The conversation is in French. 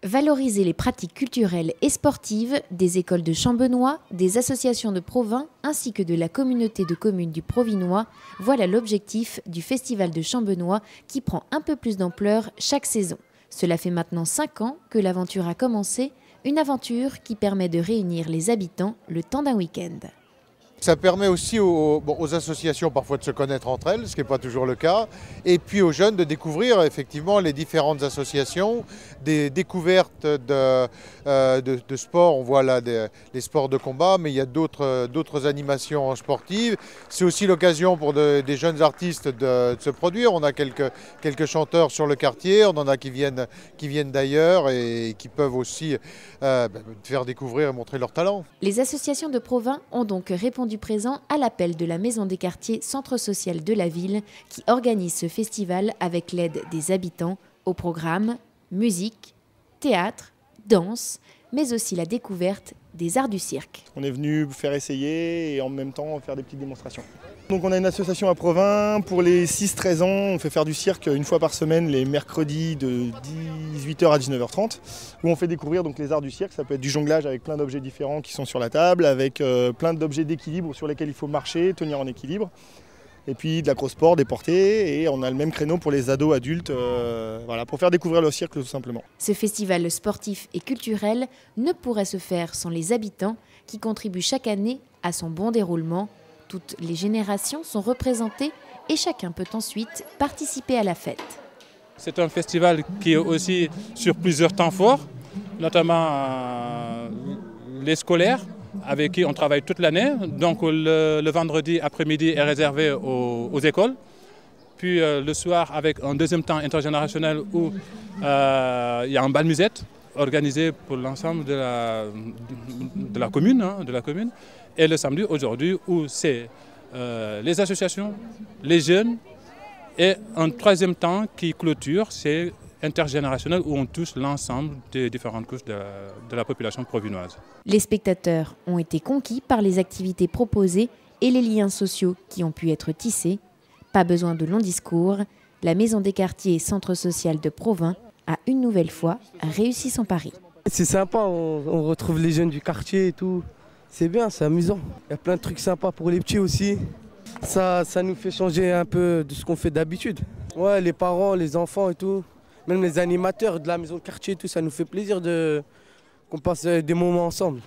Valoriser les pratiques culturelles et sportives des écoles de Champbenoît, des associations de Provins ainsi que de la communauté de communes du Provinois, voilà l'objectif du Festival de Champbenoît qui prend un peu plus d'ampleur chaque saison. Cela fait maintenant 5 ans que l'aventure a commencé, une aventure qui permet de réunir les habitants le temps d'un week-end. Ça permet aussi aux associations parfois de se connaître entre elles, ce qui n'est pas toujours le cas, et puis aux jeunes de découvrir effectivement les différentes associations, des découvertes de sport. On voit là les sports de combat, mais il y a d'autres animations sportives. C'est aussi l'occasion pour des jeunes artistes de se produire. On a quelques chanteurs sur le quartier, on en a qui viennent d'ailleurs et qui peuvent aussi faire découvrir et montrer leur talent. Les associations de Provins ont donc répondu présent à l'appel de la Maison des quartiers Centre social de la ville qui organise ce festival avec l'aide des habitants au programme musique, théâtre, danse, mais aussi la découverte des arts du cirque. On est venu faire essayer et en même temps faire des petites démonstrations. Donc on a une association à Provins, pour les 6-13 ans, on fait faire du cirque une fois par semaine les mercredis de 18h à 19h30 où on fait découvrir donc les arts du cirque. Ça peut être du jonglage avec plein d'objets différents qui sont sur la table, avec plein d'objets d'équilibre sur lesquels il faut marcher, tenir en équilibre. Et puis de l'acrosport, des portées, et on a le même créneau pour les ados, adultes, voilà, pour faire découvrir le cirque tout simplement. Ce festival sportif et culturel ne pourrait se faire sans les habitants qui contribuent chaque année à son bon déroulement. Toutes les générations sont représentées et chacun peut ensuite participer à la fête. C'est un festival qui est aussi sur plusieurs temps forts, notamment les scolaires, avec qui on travaille toute l'année. Donc le vendredi après-midi est réservé aux écoles. Puis le soir avec un deuxième temps intergénérationnel où il y a un bal musette organisé pour l'ensemble de la commune. Et le samedi aujourd'hui où c'est les associations, les jeunes et un troisième temps qui clôture, c'est intergénérationnel où on touche l'ensemble des différentes couches de la population provinoise. Les spectateurs ont été conquis par les activités proposées et les liens sociaux qui ont pu être tissés. Pas besoin de longs discours, la Maison des quartiers Centre social de Provins a une nouvelle fois réussi son pari. C'est sympa, on retrouve les jeunes du quartier et tout. C'est bien, c'est amusant. Il y a plein de trucs sympas pour les petits aussi. Ça nous fait changer un peu de ce qu'on fait d'habitude. Ouais, les parents, les enfants et tout. Même les animateurs de la maison de quartier et tout, ça nous fait plaisir qu'on passe des moments ensemble.